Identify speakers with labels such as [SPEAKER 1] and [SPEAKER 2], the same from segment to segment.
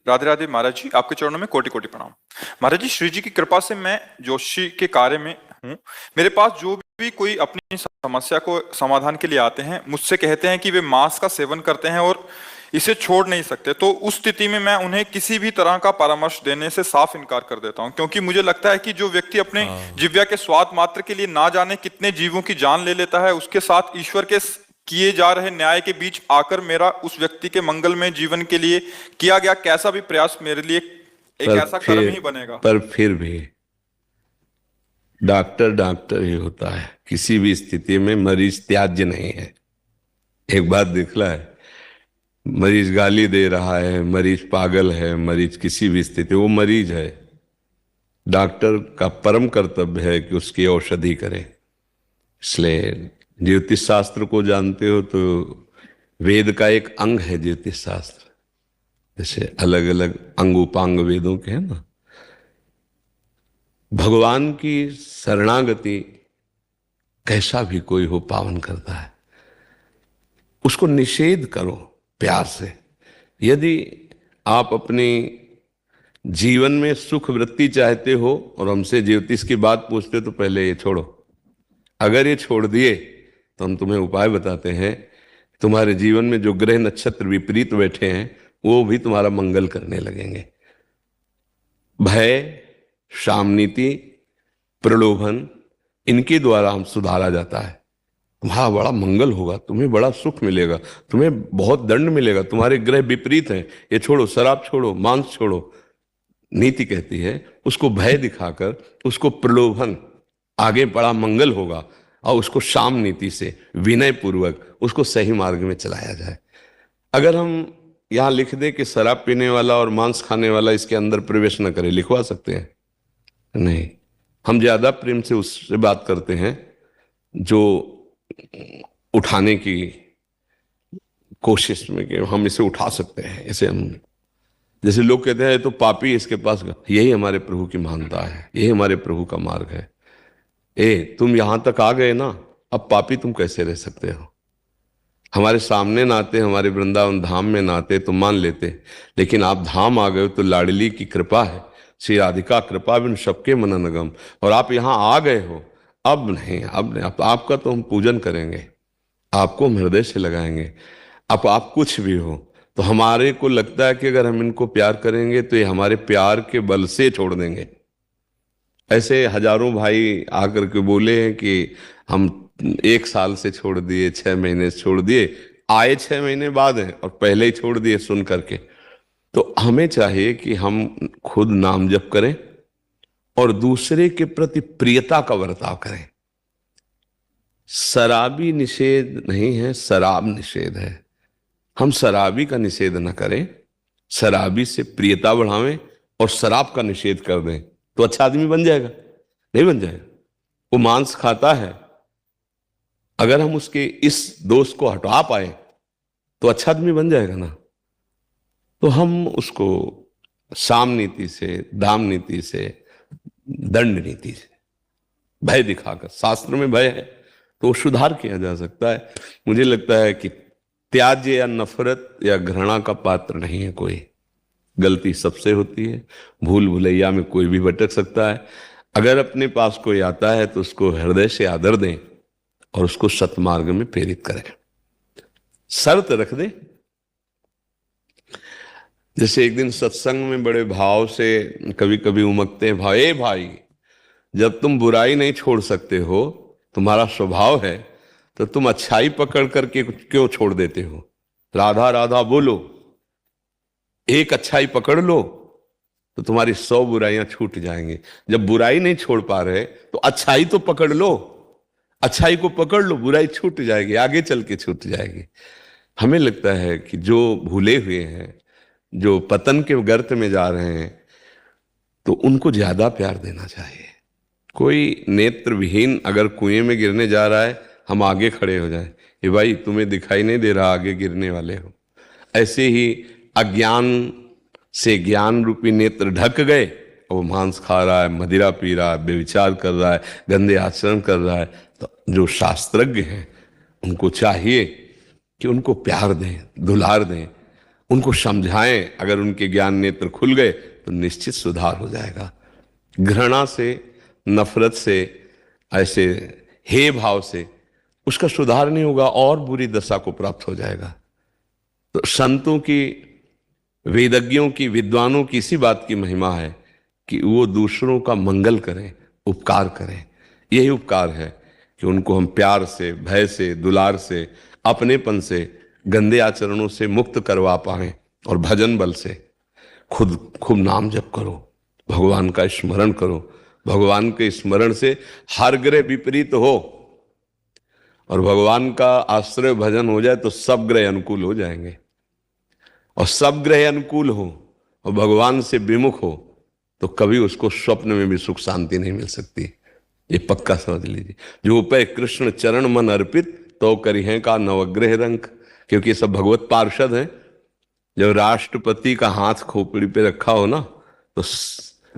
[SPEAKER 1] राधे राधे महाराज जी, आपके चरणों में कोटि कोटि प्रणाम। महाराज जी, श्री जी की कृपा से मैं ज्योतिषी के कार्य में हूँ। मेरे पास जो भी कोई अपनी समस्या को समाधान के लिए आते हैं, मुझसे कहते हैं कि वे मांस का सेवन करते हैं और इसे छोड़ नहीं सकते। तो उस स्थिति में मैं उन्हें किसी भी तरह का परामर्श देने से साफ इनकार कर देता हूं, क्योंकि मुझे लगता है कि जो व्यक्ति अपने जिव्या के स्वाद मात्र के लिए ना जाने कितने जीवों की जान ले लेता है, उसके साथ ईश्वर के किए जा रहे न्याय के बीच आकर मेरा उस व्यक्ति के मंगलमय जीवन के लिए किया गया कैसा भी प्रयास मेरे लिए एक ऐसा कर्म ही बनेगा।
[SPEAKER 2] पर फिर भी डॉक्टर डॉक्टर ही होता है। किसी भी स्थिति में मरीज त्याज्य नहीं है। एक बात दिखला है, मरीज गाली दे रहा है, मरीज पागल है, मरीज किसी भी स्थिति, वो मरीज है। डॉक्टर का परम कर्तव्य है कि उसकी औषधि करे। इसलिए ज्योतिष शास्त्र को जानते हो तो वेद का एक अंग है ज्योतिष शास्त्र। जैसे अलग अलग अंग उपांग वेदों के हैं ना। भगवान की शरणागति कैसा भी कोई हो पावन करता है। उसको निषेध करो प्यार से। यदि आप अपने जीवन में सुख वृत्ति चाहते हो और हमसे ज्योतिष की बात पूछते हो तो पहले ये छोड़ो। अगर ये छोड़ दिए तो हम तुम्हें उपाय बताते हैं। तुम्हारे जीवन में जो ग्रह नक्षत्र विपरीत बैठे हैं वो भी तुम्हारा मंगल करने लगेंगे। भय, शामनीति, प्रलोभन, इनके द्वारा हम सुधारा जाता है। तुम्हारा बड़ा मंगल होगा, तुम्हें बड़ा सुख मिलेगा, तुम्हें बहुत दंड मिलेगा, तुम्हारे ग्रह विपरीत हैं, ये छोड़ो, शराब छोड़ो, मांस छोड़ो। नीति कहती है उसको भय दिखाकर, उसको प्रलोभन, आगे बड़ा मंगल होगा, और उसको शाम नीति से विनय पूर्वक उसको सही मार्ग में चलाया जाए। अगर हम यहां लिख दे कि शराब पीने वाला और मांस खाने वाला इसके अंदर प्रवेश न करे, लिखवा सकते हैं? नहीं। हम ज्यादा प्रेम से उससे बात करते हैं जो उठाने की कोशिश में कि हम इसे उठा सकते हैं। इसे हम, जैसे लोग कहते हैं तो पापी इसके पास, यही हमारे प्रभु की महानता है, यही हमारे प्रभु का मार्ग है। तुम यहां तक आ गए ना, अब पापी तुम कैसे रह सकते हो? हमारे सामने नाते, हमारे वृंदावन धाम में नाते तो मान लेते, लेकिन आप धाम आ गए तो लाडली की कृपा है, श्री राधिका कृपा बिन सबके मन नगम। और आप यहां आ गए हो, अब नहीं, अब नहीं, अब आपका तो हम पूजन करेंगे, आपको हम हृदय से लगाएंगे। अब आप कुछ भी हो तो हमारे को लगता है कि अगर हम इनको प्यार करेंगे तो ये हमारे प्यार के बल से छोड़ देंगे। ऐसे हजारों भाई आकर के बोले हैं कि हम 1 साल से छोड़ दिए, 6 महीने से छोड़ दिए, आए 6 महीने बाद हैं और पहले ही छोड़ दिए सुन करके। तो हमें चाहिए कि हम खुद नाम जप करें और दूसरे के प्रति प्रियता का बर्ताव करें। शराबी निषेध नहीं है, शराब निषेध है। हम शराबी का निषेध न करें, शराबी से प्रियता बढ़ावें और शराब का निषेध कर दें तो अच्छा आदमी बन जाएगा? नहीं बन जाएगा। वो मांस खाता है, अगर हम उसके इस दोष को हटा पाए तो अच्छा आदमी बन जाएगा ना। तो हम उसको साम नीति से, दाम नीति से, दंड नीति से, भय दिखाकर, शास्त्र में भय है तो वो सुधार किया जा सकता है। मुझे लगता है कि त्याज्य या नफरत या घृणा का पात्र नहीं है कोई। गलती सबसे होती है, भूल भुलैया में कोई भी भटक सकता है। अगर अपने पास कोई आता है तो उसको हृदय से आदर दें और उसको सतमार्ग में प्रेरित करें। शर्त रख दें। जैसे एक दिन सत्संग में बड़े भाव से कभी कभी उमकते हैं भाई, भाई जब तुम बुराई नहीं छोड़ सकते हो, तुम्हारा स्वभाव है, तो तुम अच्छाई पकड़ करके क्यों छोड़ देते हो? राधा राधा बोलो, एक अच्छाई पकड़ लो तो तुम्हारी 100 बुराइयां छूट जाएंगी। जब बुराई नहीं छोड़ पा रहे तो अच्छाई तो पकड़ लो, अच्छाई को पकड़ लो, बुराई छूट जाएगी, आगे चल के छूट जाएगी। हमें लगता है कि जो भूले हुए हैं, जो पतन के गर्त में जा रहे हैं, तो उनको ज्यादा प्यार देना चाहिए। कोई नेत्र विहीन अगर कुएं में गिरने जा रहा है, हम आगे खड़े हो जाएं, ये भाई तुम्हें दिखाई नहीं दे रहा आगे गिरने वाले हो। ऐसे ही अज्ञान से ज्ञान रूपी नेत्र ढक गए, वो मांस खा रहा है, मदिरा पी रहा है, बेविचार कर रहा है, गंदे आचरण कर रहा है, तो जो शास्त्रज्ञ हैं उनको चाहिए कि उनको प्यार दें, दुलार दें, उनको समझाएं, अगर उनके ज्ञान नेत्र खुल गए तो निश्चित सुधार हो जाएगा। घृणा से, नफरत से, ऐसे हे भाव से उसका सुधार नहीं होगा और बुरी दशा को प्राप्त हो जाएगा। तो संतों की, वेदज्ञों की, विद्वानों की इसी बात की महिमा है कि वो दूसरों का मंगल करें, उपकार करें। यही उपकार है कि उनको हम प्यार से, भय से, दुलार से, अपनेपन से, गंदे आचरणों से मुक्त करवा पाए। और भजन बल से खुद खूब नाम जप करो, भगवान का स्मरण करो। भगवान के स्मरण से हर ग्रह विपरीत हो और भगवान का आश्रय भजन हो जाए तो सब ग्रह अनुकूल हो जाएंगे। और सब ग्रह अनुकूल हो और भगवान से विमुख हो तो कभी उसको स्वप्न में भी सुख शांति नहीं मिल सकती। ये पक्का समझ लीजिए। जो उपय कृष्ण चरण मन अर्पित तो करिहें का नवग्रह रंक। क्योंकि ये सब भगवत पार्षद हैं। जब राष्ट्रपति का हाथ खोपड़ी पे रखा हो ना तो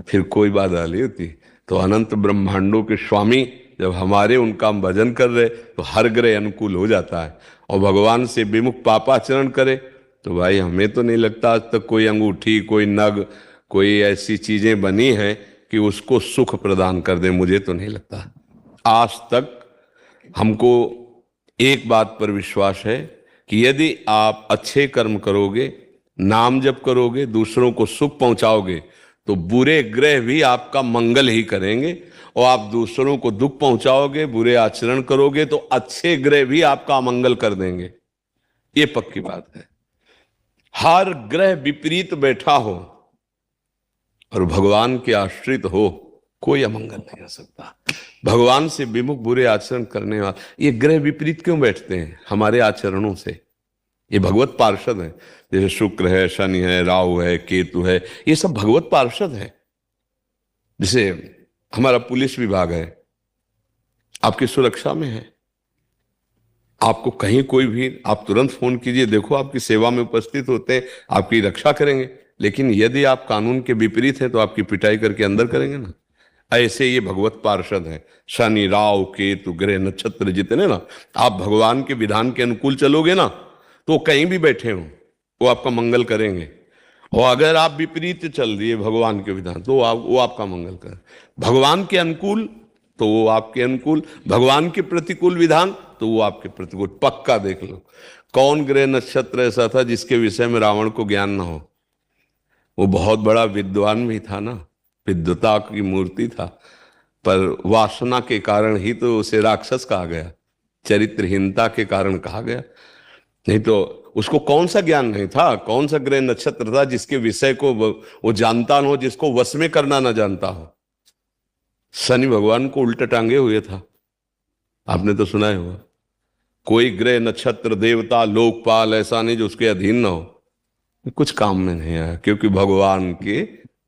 [SPEAKER 2] फिर कोई बाधा नहीं होती। तो अनंत ब्रह्मांडों के स्वामी जब हमारे उनका भजन कर रहे तो हर ग्रह अनुकूल हो जाता है। और भगवान से विमुख पापाचरण करे तो भाई हमें तो नहीं लगता आज तक कोई अंगूठी, कोई नग, कोई ऐसी चीजें बनी हैं कि उसको सुख प्रदान कर दे। मुझे तो नहीं लगता। आज तक हमको एक बात पर विश्वास है कि यदि आप अच्छे कर्म करोगे, नाम जप करोगे, दूसरों को सुख पहुंचाओगे तो बुरे ग्रह भी आपका मंगल ही करेंगे। और आप दूसरों को दुख पहुंचाओगे, बुरे आचरण करोगे तो अच्छे ग्रह भी आपका अमंगल कर देंगे। ये पक्की बात है। हर ग्रह विपरीत बैठा हो और भगवान के आश्रित हो, कोई अमंगल नहीं हो सकता। भगवान से विमुख बुरे आचरण करने वाले ये ग्रह विपरीत क्यों बैठते हैं? हमारे आचरणों से। ये भगवत पार्षद है। जैसे शुक्र है, शनि है, राहु है, केतु है, ये सब भगवत पार्षद है। जैसे हमारा पुलिस विभाग है, आपकी सुरक्षा में है। आपको कहीं कोई भी, आप तुरंत फोन कीजिए, देखो आपकी सेवा में उपस्थित होते हैं, आपकी रक्षा करेंगे। लेकिन यदि आप कानून के विपरीत हैं तो आपकी पिटाई करके अंदर करेंगे ना। ऐसे ये भगवत पार्षद हैं। शनि, राहु, केतु, ग्रह, नक्षत्र जितने ना, आप भगवान के विधान के अनुकूल चलोगे ना तो कहीं भी बैठे हो वो आपका मंगल करेंगे। और अगर आप विपरीत चल दिए भगवान के विधान तो वो आपका मंगल करें। भगवान के अनुकूल तो वो आपके अनुकूल, भगवान के प्रतिकूल विधान तो वो आपके प्रतिकूल। पक्का देख लो कौन ग्रह नक्षत्र ऐसा था जिसके विषय में रावण को ज्ञान ना हो। वो बहुत बड़ा विद्वान भी था ना, विद्वता की मूर्ति था, पर वासना के कारण ही तो उसे राक्षस कहा गया, चरित्रहीनता के कारण कहा गया। नहीं तो उसको कौन सा ज्ञान नहीं था, कौन सा ग्रह नक्षत्र था जिसके विषय को वो जानता न हो, जिसको वश में करना ना जानता हो। शनि भगवान को उल्टा टांगे हुए था, आपने तो सुना ही होगा। कोई ग्रह नक्षत्र देवता लोकपाल ऐसा नहीं जो उसके अधीन ना हो। कुछ काम में नहीं आया क्योंकि भगवान के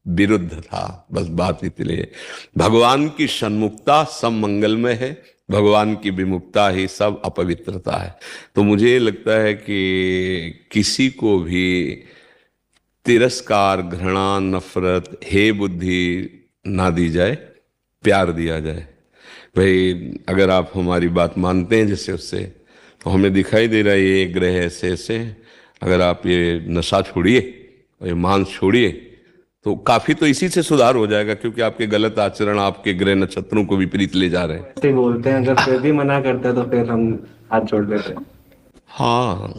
[SPEAKER 2] विरुद्ध था। बस बात इसलिए भगवान की सन्मुखता सब मंगलमय है, भगवान की विमुखता ही सब अपवित्रता है। तो मुझे लगता है कि किसी को भी तिरस्कार, घृणा, नफरत, हे बुद्धि ना दी जाए, प्यार दिया जाए। भाई अगर आप हमारी बात मानते हैं जैसे उससे, तो हमें दिखाई दे रहा है ये ग्रह ऐसे ऐसे। अगर आप ये नशा छोड़िए और ये मांस छोड़िए तो काफी तो इसी से सुधार हो जाएगा, क्योंकि आपके गलत आचरण आपके ग्रह नक्षत्रों को विपरीत ले जा रहे हैं।
[SPEAKER 3] ऐसे बोलते हैं, अगर फिर भी मना करते हैं तो फिर हम हाथ छोड़ देते हैं।
[SPEAKER 2] हाँ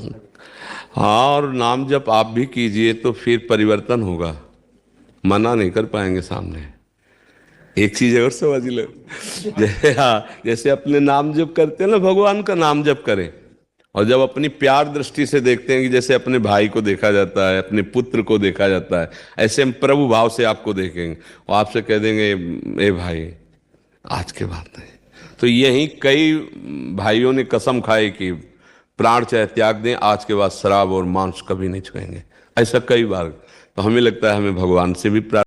[SPEAKER 2] हाँ, और नाम जब आप भी कीजिए तो फिर परिवर्तन होगा, मना नहीं कर पाएंगे सामने। एक चीज और समझ लो, जैसे हाँ, जैसे अपने नाम जप करते हैं ना, भगवान का नाम जप करें और जब अपनी प्यार दृष्टि से देखते हैं कि जैसे अपने भाई को देखा जाता है, अपने पुत्र को देखा जाता है, ऐसे हम प्रभु भाव से आपको देखेंगे और आपसे कह देंगे ए भाई आज के बाद नहीं। तो यही कई भाइयों ने कसम खाई कि प्राण चाहे त्याग दें, आज के बाद शराब और मांस कभी नहीं छुएंगे। ऐसा कई बार। तो हमें लगता है हमें भगवान से भी